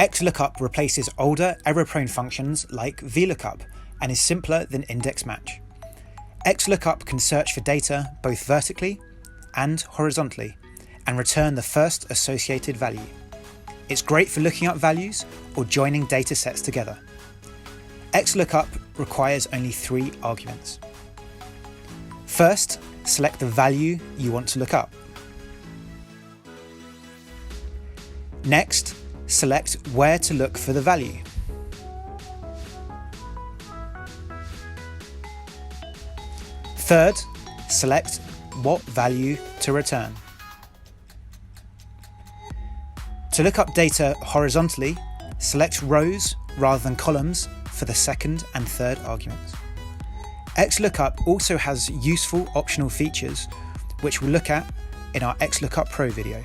XLOOKUP replaces older error-prone functions like VLOOKUP and is simpler than index match. XLOOKUP can search for data both vertically and horizontally and return the first associated value. It's great for looking up values or joining data sets together. XLOOKUP requires only 3 arguments. First, select the value you want to look up. Next, select where to look for the value. Third, select what value to return. To look up data horizontally, select rows rather than columns for the second and third arguments. XLOOKUP also has useful optional features which we'll look at in our XLOOKUP Pro video.